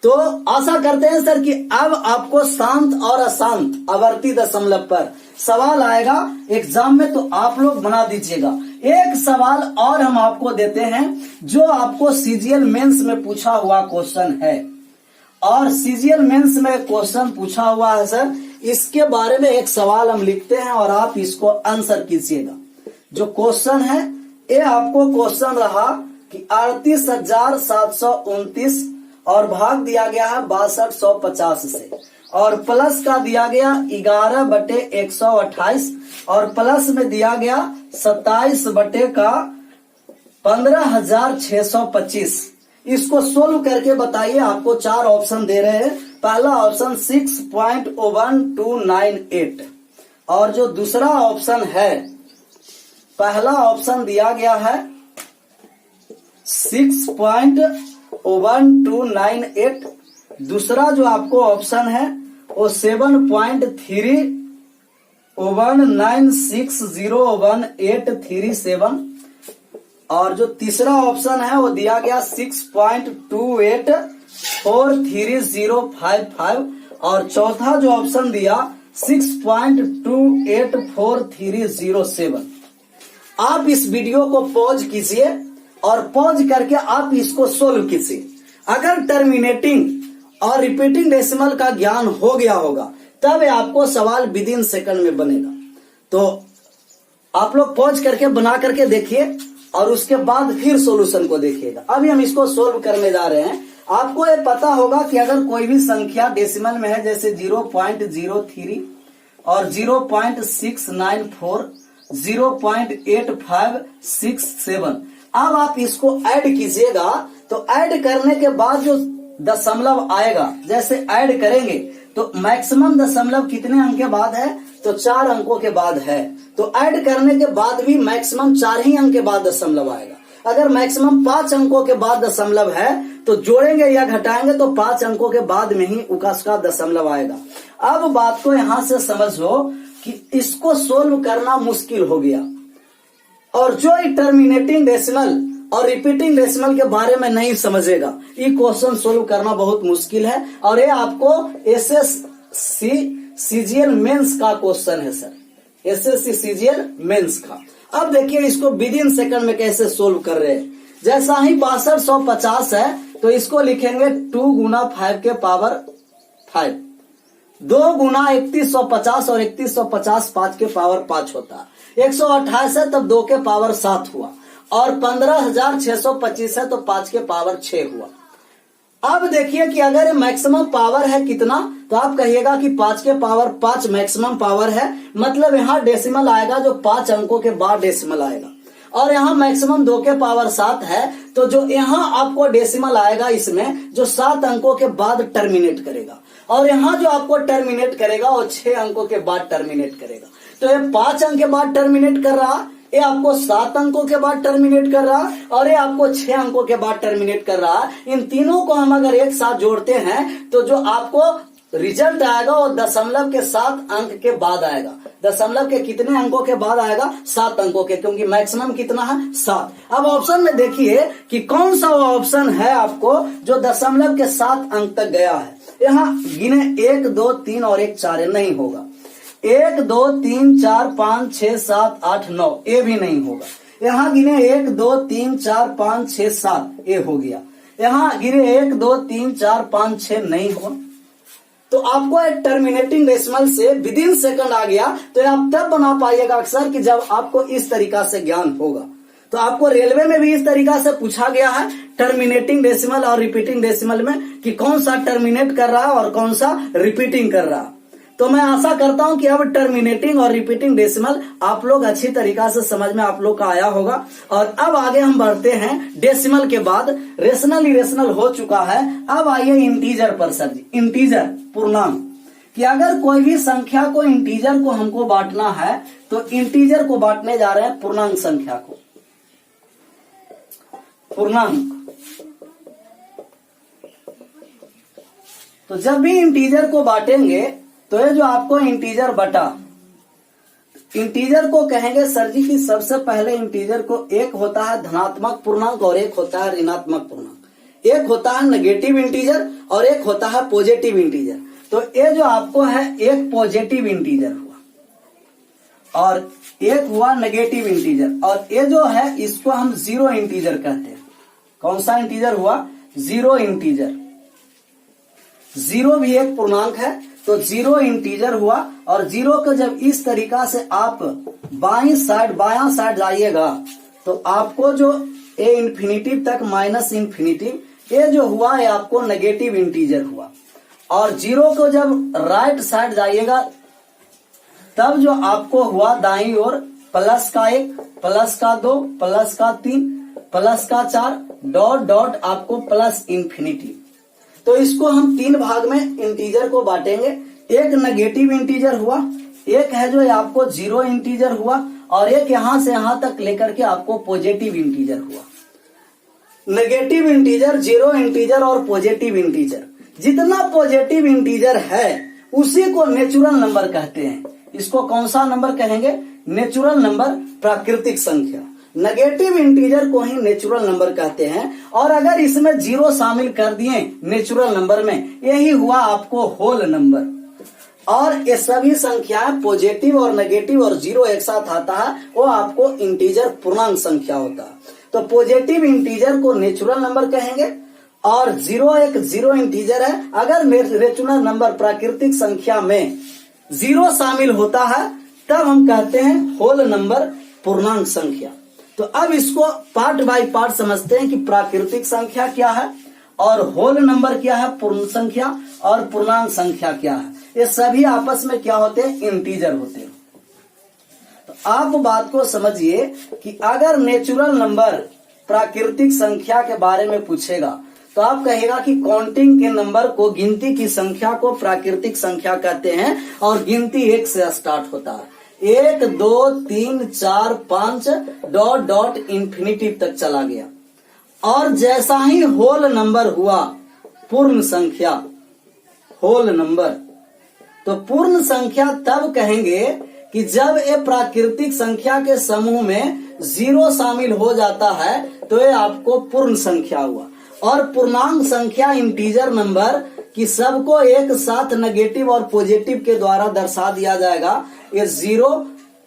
तो आशा करते हैं सर कि अब आपको शांत और अशांत आवर्ती दशमलव पर सवाल आएगा एग्जाम में, तो आप लोग बना दीजिएगा। एक सवाल और हम आपको देते हैं जो आपको सीजीएल मेंस में पूछा हुआ क्वेश्चन है, और सीजीएल मेंस में क्वेश्चन पूछा हुआ है सर, इसके बारे में एक सवाल हम लिखते हैं और आप इसको आंसर कीजिएगा। जो क्वेश्चन है ये आपको क्वेश्चन रहा कि 38,729 और भाग दिया गया है 6250 से, और प्लस का दिया गया 11/128 और प्लस में दिया गया 27/15,625। इसको सोल्व करके बताइए। आपको 4 ऑप्शन दे रहे हैं। पहला ऑप्शन 6.1298 और जो दूसरा ऑप्शन है, पहला ऑप्शन दिया गया है 6.1298, दूसरा जो आपको ऑप्शन है वो 7.31960187 और जो तीसरा ऑप्शन है वो दिया गया 6.284355 और चौथा जो ऑप्शन दिया 6.284307। आप इस वीडियो को पॉज कीजिए और पॉज करके आप इसको सोल्व कीजिए। अगर टर्मिनेटिंग और रिपीटिंग डेसिमल का ज्ञान हो गया होगा तब आपको सवाल विद इन सेकंड में बनेगा। तो आप लोग पॉज करके बना करके देखिए और उसके बाद फिर सॉल्यूशन को देखिएगा। अभी हम इसको सोल्व करने जा रहे हैं। आपको ये पता होगा कि अगर कोई भी संख्या डेसिमल में है, जैसे 0.03 और 0.694, 0.8567, अब आप इसको ऐड कीजिएगा। तो ऐड करने के बाद जो दशमलव आएगा, जैसे ऐड करेंगे तो मैक्सिमम दशमलव कितने अंक के बाद है, तो 4 अंकों के बाद है। तो ऐड करने के बाद भी मैक्सिमम 4 ही अंक के बाद दशमलव आएगा। अगर मैक्सिमम 5 अंकों के बाद दशमलव है तो जोड़ेंगे या घटाएंगे तो 5 अंकों के बाद में ही उसका दशमलव आएगा। अब बात को यहां से समझो कि इसको सोल्व करना मुश्किल हो गया, और जो टर्मिनेटिंग डेसिमल और रिपीटिंग डेसिमल के बारे में नहीं समझेगा, ये क्वेश्चन सोल्व करना बहुत मुश्किल है। और ये आपको एसएससी सीजीएल मेंस का क्वेश्चन है सर, एसएससी सीजीएल मेंस का। अब देखिए इसको विद इन सेकंड में कैसे सोल्व कर रहे हैं। जैसा ही 6250 है तो इसको लिखेंगे 2 गुना 5 के पावर 5, 2 गुना 3150 और 3150 5 के पावर 5 होता है। 128 है तब 2 के पावर 7 हुआ, और 15,625 है तो 5 के पावर 6 हुआ। अब देखिए कि अगर मैक्सिमम पावर है कितना, तो आप कहिएगा कि 5 के पावर 5 मैक्सिमम पावर है, मतलब यहाँ डेसिमल आएगा जो 5 अंकों के बाद डेसिमल आएगा। और यहाँ मैक्सिमम 2 के पावर 7 है, तो जो यहाँ आपको डेसिमल आएगा इसमें जो 7 अंकों के बाद टर्मिनेट करेगा, और यहाँ जो आपको टर्मिनेट करेगा वो 6 अंकों के बाद टर्मिनेट करेगा। तो ये 5 अंक के बाद टर्मिनेट कर रहा, ये आपको 7 अंकों के बाद टर्मिनेट कर रहा, और ये आपको 6 अंकों के बाद टर्मिनेट कर रहा। इन तीनों को हम अगर एक साथ जोड़ते हैं तो जो आपको रिजल्ट आएगा वो दशमलव के 7 अंक के बाद आएगा। दशमलव के कितने अंकों के बाद आएगा? 7 अंकों के, क्योंकि मैक्सिमम कितना है? 7। अब ऑप्शन में देखिए कि कौन सा ऑप्शन है आपको जो दशमलव के 7 अंक तक गया है। यहाँ गिने 1 2 3 और 1 4 नहीं होगा। 1 2 3 4 5 6 7 8 9 ये भी नहीं होगा। यहाँ गिने 1 2 3 4 5 6 7 ये हो गया। यहाँ गिने 1 2 3 4 5 6 नहीं होगा। तो आपको एक टर्मिनेटिंग डेसिमल से विदिन सेकंड आ गया, तो आप तब बना पाइएगा अक्सर कि जब आपको इस तरीका से ज्ञान होगा। तो आपको रेलवे में भी इस तरीका से पूछा गया है टर्मिनेटिंग डेसिमल और रिपीटिंग डेसिमल में कि कौन सा टर्मिनेट कर रहा है और कौन सा रिपीटिंग कर रहा है। तो मैं आशा करता हूं कि अब टर्मिनेटिंग और रिपीटिंग डेसिमल आप लोग अच्छी तरीका से समझ में आप लोग का आया होगा। और अब आगे हम बढ़ते हैं डेसिमल के बाद। रेशनल इरेशनल हो चुका है, अब आइए इंटीजर पर। सर जी, इंटीजर पूर्णांक कि अगर कोई भी संख्या को इंटीजर को हमको बांटना है तो इंटीजर को बांटने जा रहे हैं पूर्णांक संख्या को। पूर्णांक तो जब भी इंटीजर को बांटेंगे तो ये जो आपको इंटीजर बटा, इंटीजर को कहेंगे सर जी कि सबसे पहले इंटीजर को एक होता है धनात्मक पूर्णांक और एक होता है ऋणात्मक पूर्णांक। एक होता है नेगेटिव इंटीजर और एक होता है पॉजिटिव इंटीजर। तो ये जो आपको है एक पॉजिटिव इंटीजर हुआ और एक हुआ नेगेटिव इंटीजर, और ये जो है इसको हम जीरो इंटीजर कहते हैं। कौन सा इंटीजर हुआ? Zero integer. जीरो भी एक पूर्णांक है, तो जीरो इंटीजर हुआ। और जीरो को जब इस तरीका से आप बायां साइड जाइएगा तो आपको जो ए इंफिनिटिव तक माइनस इंफिनिटिव, ये जो हुआ ये आपको नेगेटिव इंटीजर हुआ। और जीरो को जब राइट साइड जाइएगा तब जो आपको हुआ दाईं ओर प्लस का 1, प्लस का 2, प्लस का 3, प्लस का 4 डॉट डॉट आपको प्लस इंफिनिटी। तो इसको हम 3 भाग में इंटीजर को बांटेंगे। एक नेगेटिव इंटीजर हुआ, एक है जो आपको जीरो इंटीजर हुआ, और एक यहां से यहां तक लेकर के आपको पॉजिटिव इंटीजर हुआ। नेगेटिव इंटीजर, जीरो इंटीजर और पॉजिटिव इंटीजर, जितना पॉजिटिव इंटीजर है उसी को नेचुरल नंबर कहते हैं। इसको कौन सा नंबर कहेंगे? नेचुरल नंबर, प्राकृतिक संख्या। नेगेटिव इंटीजर को ही नेचुरल नंबर कहते हैं। और अगर इसमें जीरो शामिल कर दिए नेचुरल नंबर में, यही हुआ आपको होल नंबर। और ये सभी संख्याएं पॉजिटिव और नेगेटिव और जीरो एक साथ आता है, वो आपको इंटीजर पूर्णांक संख्या होता है। तो पॉजिटिव इंटीजर को नेचुरल नंबर कहेंगे, और जीरो एक जीरो इंटीजर है। अगर नेचुरल नंबर प्राकृतिक संख्या में जीरो शामिल होता है तब हम कहते हैं होल नंबर, पूर्णांक संख्या। तो अब इसको पार्ट बाय पार्ट समझते हैं कि प्राकृतिक संख्या क्या है और होल नंबर क्या है, पूर्ण संख्या, और पूर्णांक संख्या क्या है। ये सभी आपस में क्या होते हैं? इंटीजर होते हैं। तो आप बात को समझिए कि अगर नेचुरल नंबर प्राकृतिक संख्या के बारे में पूछेगा तो आप कहेगा कि काउंटिंग के नंबर को, गिनती की संख्या को प्राकृतिक संख्या कहते हैं, और गिनती 1 से स्टार्ट होता है। 1 2 3 4 5 डॉट डॉट इंफिनिटिव तक चला गया। और जैसा ही होल नंबर हुआ, पूर्ण संख्या, होल नंबर, तो पूर्ण संख्या तब कहेंगे कि जब ये प्राकृतिक संख्या के समूह में जीरो शामिल हो जाता है तो ये आपको पूर्ण संख्या हुआ। और पूर्णांक संख्या इंटीजर नंबर कि सबको एक साथ नेगेटिव और पॉजिटिव के द्वारा दर्शा दिया जाएगा। ये 0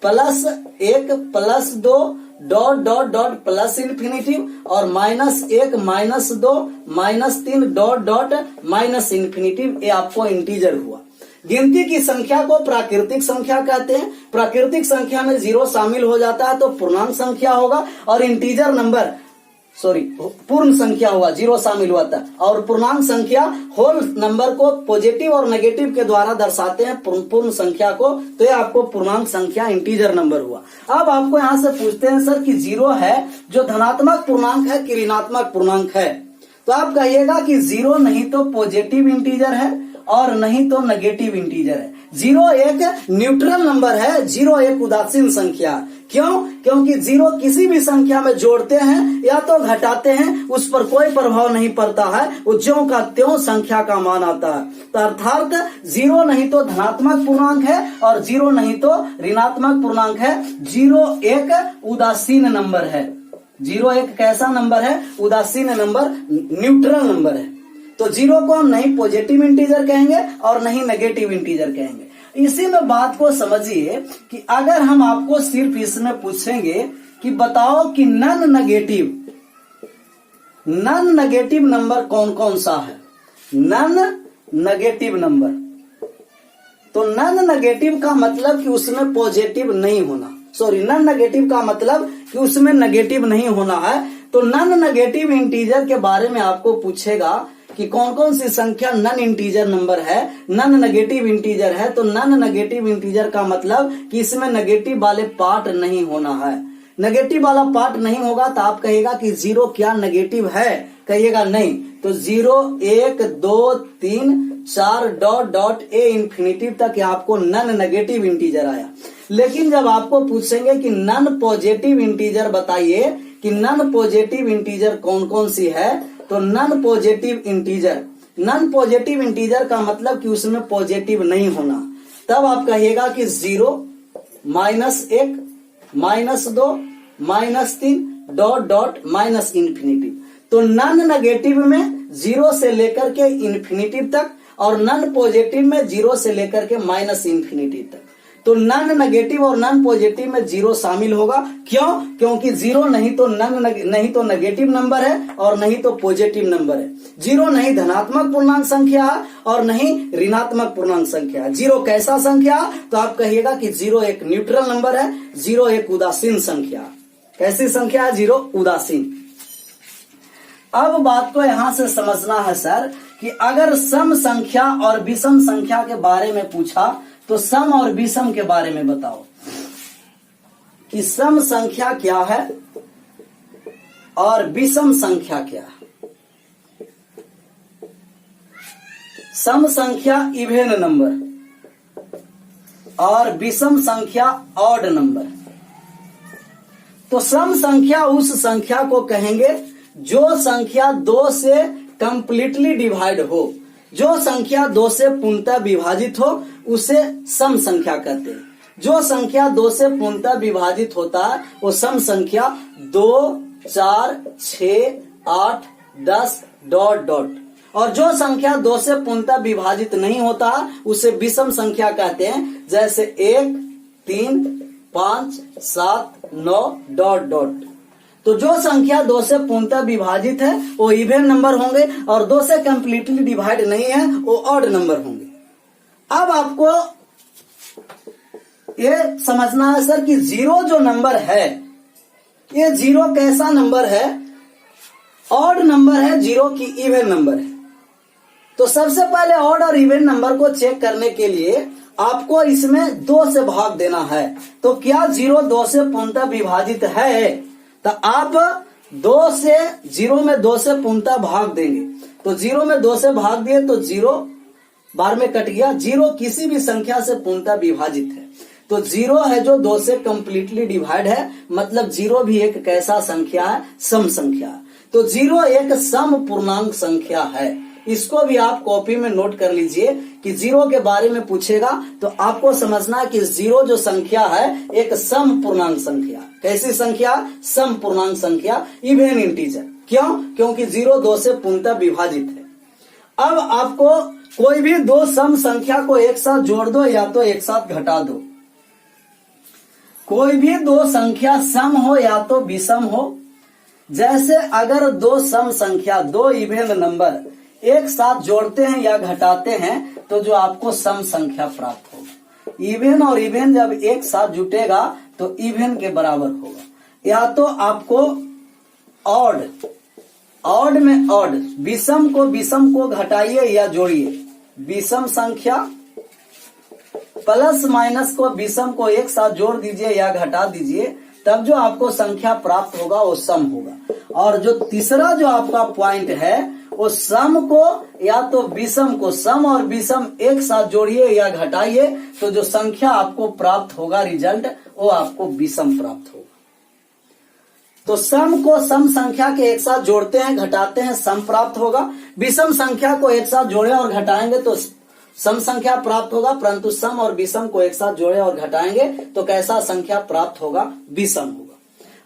plus 1 plus 2 dot dot dot plus infinitive, और -1 -2 -3 डॉट डॉट माइनस इंफिनिटिव, ये आपको इंटीजर हुआ। गिनती की संख्या को प्राकृतिक संख्या कहते हैं। प्राकृतिक संख्या में 0 शामिल हो जाता है तो पूर्णांक संख्या होगा, और इंटीजर नंबर पूर्ण संख्या होगा, 0 शामिल हुआ था। और पूर्णांक संख्या होल नंबर को पॉजिटिव और नेगेटिव के द्वारा दर्शाते हैं पूर्ण संख्या को, तो ये आपको पूर्णांक संख्या इंटीजर नंबर हुआ। अब आपको यहां से पूछते हैं सर कि 0 है जो धनात्मक पूर्णांक है कि ऋणात्मक पूर्णांक है, तो आप कहिएगा कि 0 नहीं तो पॉजिटिव इंटीजर है और नहीं तो नेगेटिव इंटीजर है। 0 एक न्यूट्रल नंबर है, 0 एक उदासीन संख्या। क्यों? क्योंकि 0 किसी भी संख्या में जोड़ते हैं या तो घटाते हैं, उस पर कोई प्रभाव नहीं पड़ता है, वो ज्यों का त्यों संख्या का मान आता है। तो अर्थात 0 नहीं तो धनात्मक पूर्णांक है और 0 नहीं तो ऋणात्मक पूर्णांक है। 0 एक उदासीन नंबर है। 0 एक कैसा नंबर है? उदासीन नंबर, न्यूट्रल नंबर है। तो 0 को हम नहीं पॉजिटिव इंटीजर कहेंगे और नहीं नेगेटिव इंटीजर कहेंगे। इसी में बात को समझिए कि अगर हम आपको सिर्फ इसमें पूछेंगे कि बताओ कि नॉन नेगेटिव नंबर कौन कौन सा है, नॉन नेगेटिव नंबर, तो नॉन नेगेटिव का मतलब कि उसमें पॉजिटिव नहीं होना, नॉन नेगेटिव का मतलब कि उसमें नेगेटिव नहीं होना है। तो नॉन नेगेटिव इंटीजर के बारे में आपको पूछेगा कि कौन कौन सी संख्या नॉन इंटीजर नंबर है, नॉन नेगेटिव इंटीजर है। तो नॉन नेगेटिव इंटीजर का मतलब कि इसमें नेगेटिव वाले पार्ट नहीं होना है। नेगेटिव वाला पार्ट नहीं होगा तो आप कहिएगा कि 0 क्या नेगेटिव है? कहिएगा नहीं। तो 0 1 2 3 4 डॉट डॉट ए इंफिनिटिव तक आपको नॉन नेगेटिव इंटीजर आया। लेकिन जब आपको पूछेंगे कि नॉन पॉजिटिव इंटीजर बताइए कि नॉन पॉजिटिव इंटीजर कौन कौन सी है, तो नॉन पॉजिटिव इंटीजर का मतलब कि उसमें पॉजिटिव नहीं होना। तब आप कहिएगा कि 0 -1 -2 -3 डॉट डॉट माइनस इंफिनिटिव। तो नॉन नेगेटिव में 0 से लेकर के इंफिनिटिव तक और नॉन पॉजिटिव में 0 से लेकर के माइनस इंफिनिटिव तक। तो नॉन नेगेटिव और नॉन पॉजिटिव में 0 शामिल होगा। क्यों? क्योंकि 0 नहीं तो नेगेटिव नंबर है और नहीं तो पॉजिटिव नंबर है। 0 नहीं धनात्मक पूर्णांक संख्या है और नहीं ऋणात्मक पूर्णांक संख्या है। 0 कैसा संख्या? तो आप कहिएगा कि 0 एक न्यूट्रल नंबर है, 0 एक उदासीन संख्या। कैसी संख्या है? 0 उदासीन। अब बात को यहां से समझना है सर कि अगर सम संख्या और विषम संख्या के बारे में पूछा तो सम और विषम के बारे में बताओ कि सम संख्या क्या है और विषम संख्या क्या है। सम संख्या इवेन नंबर और विषम संख्या ऑड नंबर। तो सम संख्या उस संख्या को कहेंगे जो संख्या 2 से कंप्लीटली डिवाइड हो, जो संख्या 2 से पूर्णतः विभाजित हो उसे सम संख्या कहते हैं। जो संख्या 2 से पूर्णतः विभाजित होता है वो सम संख्या 2 4 6 8 10 डॉट डॉट। और जो संख्या 2 से पूर्णतः विभाजित नहीं होता उसे विषम संख्या कहते हैं, जैसे 1 3 5 7 9 डॉट डॉट। तो जो संख्या 2 से पूर्णतः विभाजित है वो इवेन नंबर होंगे और 2 से कंप्लीटली डिवाइड नहीं है वो ऑड नंबर होंगे। अब आपको ये समझना है सर कि 0 जो नंबर है ये 0 कैसा नंबर है? ऑड नंबर है, 0 की इवेन नंबर है। तो सबसे पहले ऑड और इवेन नंबर को चेक करने के लिए आपको इसमें 2 से भाग देना है। तो क्या 0 2 से पूर्णतः विभाजित है? तो आप 0 में 2 से पूर्णतः भाग देंगे। तो 0 में 2 से भाग दिए तो 0 बार में कट गया। 0 किसी भी संख्या से पूर्णतः विभाजित है। तो 0 है जो 2 से कंप्लीटली डिवाइड है, मतलब 0 भी एक कैसा संख्या है? सम संख्या। तो 0 एक सम पूर्णांक संख्या है। इसको भी आप कॉपी में नोट कर लीजिए कि 0 के बारे में पूछेगा तो आपको समझना कि 0 जो संख्या है एक सम पूर्णांक संख्या। कैसी संख्या? सम पूर्णांक संख्या, इवेन इंटीजर। क्यों? क्योंकि 0 2 से पूर्णतः विभाजित है। अब आपको कोई भी 2 सम संख्या को एक साथ जोड़ दो या तो एक साथ घटा दो। कोई भी 2 संख्या सम हो या तो विषम हो। जैसे अगर 2 सम संख्या, 2 इवेन नंबर एक साथ जोड़ते हैं या घटाते हैं तो जो आपको सम संख्या प्राप्त होगा। इवन और इवन जब एक साथ जुटेगा तो इवन के बराबर होगा। या तो आपको ऑड में ऑड, विषम को घटाइए या जोड़िए, विषम संख्या प्लस माइनस को विषम को एक साथ जोड़ दीजिए या घटा दीजिए, तब जो आपको संख्या प्राप्त होगा वो सम होगा। और जो तीसरा जो आपका पॉइंट है वो सम को या तो विषम को, सम और विषम एक साथ जोड़िए या घटाइए, तो जो संख्या आपको प्राप्त होगा रिजल्ट वो आपको विषम प्राप्त होगा। तो सम को सम संख्या के एक साथ जोड़ते हैं, घटाते हैं, सम प्राप्त होगा। विषम संख्या को एक साथ जोड़े और घटाएंगे तो सम संख्या प्राप्त होगा, परंतु सम और विषम को एक साथ जोड़े और घटाएंगे तो कैसा संख्या प्राप्त होगा? विषम होगा।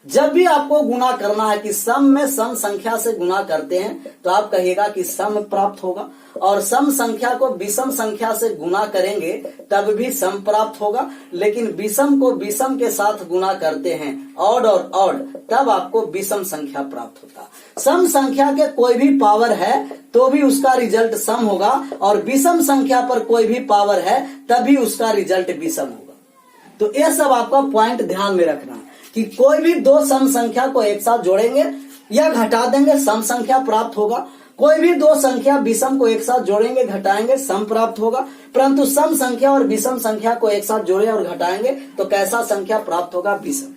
जब भी आपको गुना करना है कि सम में सम संख्या से गुना करते हैं तो आप कहिएगा कि सम प्राप्त होगा, और सम संख्या को विषम संख्या से गुना करेंगे तब भी सम प्राप्त होगा। लेकिन विषम को विषम के साथ गुना करते हैं ऑड और ऑड, तब आपको विषम संख्या प्राप्त होता। सम संख्या के कोई भी पावर है तो भी उसका रिजल्ट सम होगा, और विषम संख्या पर कोई भी पावर है तभी उसका रिजल्ट विषम होगा। तो ये सब आपका पॉइंट ध्यान में रखना है कि कोई भी दो सम संख्या को एक साथ जोड़ेंगे या घटा देंगे सम संख्या प्राप्त होगा। कोई भी दो संख्या विषम को एक साथ जोड़ेंगे घटाएंगे सम प्राप्त होगा, परंतु सम संख्या और विषम संख्या को एक साथ जोड़े और घटाएंगे तो कैसा संख्या प्राप्त होगा? विषम।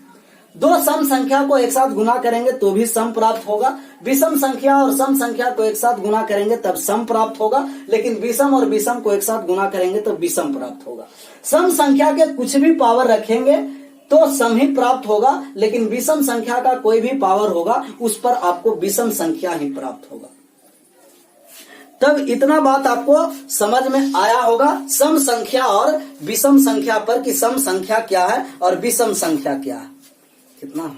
दो सम संख्या को एक साथ गुना करेंगे तो भी सम प्राप्त होगा। विषम संख्या और सम संख्या को एक साथ गुना करेंगे तब सम प्राप्त होगा, लेकिन विषम और विषम को एक साथ गुना करेंगे तो विषम प्राप्त होगा। सम संख्या के कुछ भी पावर रखेंगे तो सम ही प्राप्त होगा, लेकिन विषम संख्या का कोई भी पावर होगा उस पर आपको विषम संख्या ही प्राप्त होगा। तब इतना बात आपको समझ में आया होगा सम संख्या और विषम संख्या पर कि सम संख्या क्या है और विषम संख्या क्या है। कितना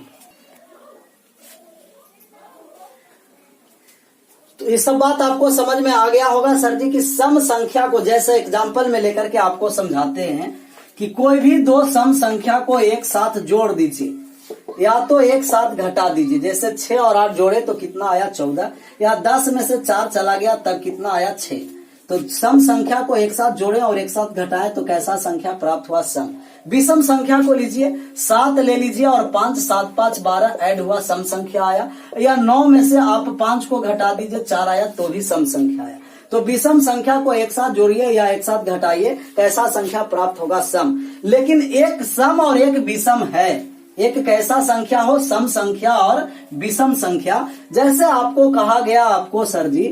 तो ये सब बात आपको समझ में आ गया होगा सर जी कि सम संख्या को जैसे एग्जांपल में लेकर के आपको समझाते हैं कि कोई भी दो सम संख्या को एक साथ जोड़ दीजिए या तो एक साथ घटा दीजिए। जैसे 6 और 8 जोड़े तो कितना आया? 14। या 10 में से 4 चला गया तब कितना आया? 6। तो सम संख्या को एक साथ जोड़े और एक साथ घटाए तो कैसा संख्या प्राप्त हुआ? सम। विषम संख्या को लीजिए, 7 ले लीजिए और 5, 7 5 12 ऐड हुआ, सम संख्या आया। या 9 में से आप 5 को घटा दीजिए, 4 आया तो भी सम संख्या आया। तो विषम संख्या को एक साथ जोड़िए या एक साथ घटाइए, कैसा संख्या प्राप्त होगा? सम। लेकिन एक सम और एक विषम है। एक कैसा संख्या हो? सम संख्या और विषम संख्या। जैसे आपको कहा गया आपको सर जी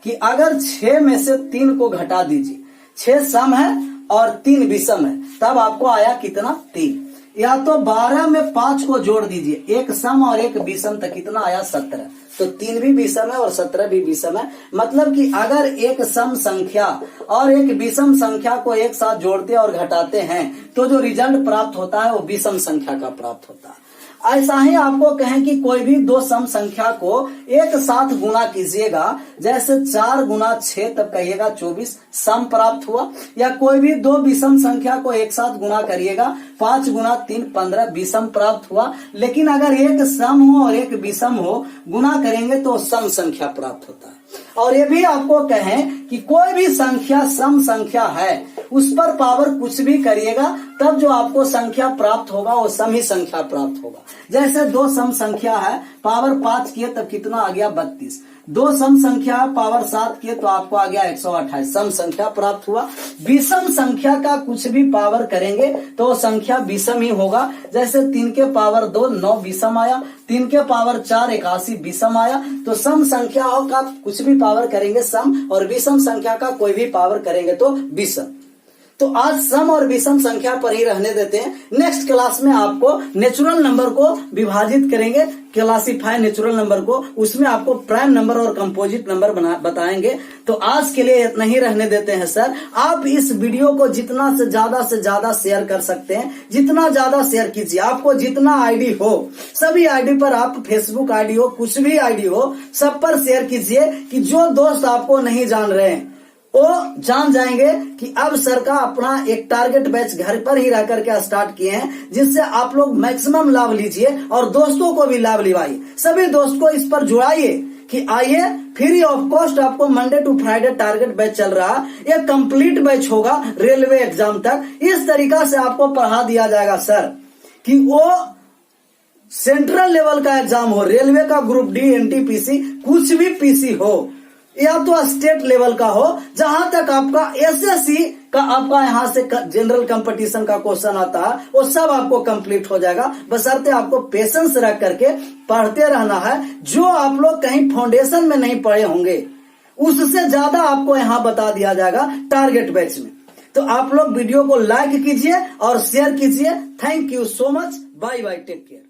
कि अगर 6 में से 3 को घटा दीजिए, 6 सम है और 3 विषम है, तब आपको आया कितना? 3। या तो 12 में 5 को जोड़ दीजिए, एक सम और एक विषम, तक कितना आया? 17। तो 3 भी विषम है और 17 भी विषम है। मतलब कि अगर एक सम संख्या और एक विषम संख्या को एक साथ जोड़ते और घटाते हैं तो जो रिजल्ट प्राप्त होता है वो विषम संख्या का प्राप्त होता है। ऐसा ही आपको कहें कि कोई भी दो सम संख्या को एक साथ गुना कीजिएगा, जैसे 4 गुना 6 तब कहिएगा 24, सम प्राप्त हुआ। या कोई भी दो विषम संख्या को एक साथ गुना करिएगा, 5 गुना 3 15, विषम प्राप्त हुआ। लेकिन अगर एक सम हो और एक विषम हो, गुना करेंगे तो सम संख्या प्राप्त होता है। और ये भी आपको कहें कि कोई भी संख्या सम संख्या है, उस पर पावर कुछ भी करिएगा तब जो आपको संख्या प्राप्त होगा वो सम ही संख्या प्राप्त होगा। जैसे दो सम संख्या है, पावर 5 किए तब कितना आ गया? 32। दो सम संख्या पावर 7 किए तो आपको आ गया 128, सम संख्या प्राप्त हुआ। विषम संख्या का कुछ भी पावर करेंगे तो वो संख्या विषम ही होगा। जैसे 3 के पावर 2 9 विषम आया, 3 के पावर 4 81 विषम आया। तो सम संख्याओं का कुछ भी पावर करेंगे सम, और विषम संख्या का कोई भी पावर करेंगे तो विषम। तो आज सम और विषम संख्या पर ही रहने देते हैं। नेक्स्ट क्लास में आपको नेचुरल नंबर को विभाजित करेंगे, क्लासिफाई नेचुरल नंबर को, उसमें आपको प्राइम नंबर और कंपोजिट नंबर बताएंगे। तो आज के लिए इतना ही रहने देते हैं सर। आप इस वीडियो को जितना से ज्यादा शेयर कर सकते हैं, जितना ज्यादा शेयर कीजिए। आपको जितना आईडी हो सभी आईडी पर, आप फेसबुक आईडी हो, कुछ भी आईडी हो, सब पर शेयर कीजिए कि जो दोस्त आपको नहीं जान रहे हैं वो जान जाएंगे कि अब सर का अपना एक टारगेट बैच घर पर ही रह करके स्टार्ट किए हैं, जिससे आप लोग मैक्सिमम लाभ लीजिए और दोस्तों को भी लाभ लिवाइए। सभी दोस्त को इस पर जुड़ाइए कि आइए फ्री ऑफ कॉस्ट आपको Monday to Friday target batch चल रहा है, ये कंप्लीट बैच होगा रेलवे एग्जाम तक। इस तरीका से आपको पढ़ा दिया जाएगा सर कि वो सेंट्रल लेवल का एग्जाम हो, रेलवे का ग्रुप डी, एनटीपीसी, कुछ भी पीसी हो, या तो स्टेट लेवल का हो, जहां तक आपका एसएससी का आपका यहां से जनरल कंपटीशन का क्वेश्चन आता है वो सब आपको कंप्लीट हो जाएगा। बशर्ते आपको पेशेंस रख करके पढ़ते रहना है। जो आप लोग कहीं फाउंडेशन में नहीं पढ़े होंगे उससे ज्यादा आपको यहां बता दिया जाएगा टारगेट बैच में। तो आप लोग वीडियो को लाइक कीजिए और शेयर कीजिए। Thank you so much. Bye bye, take care.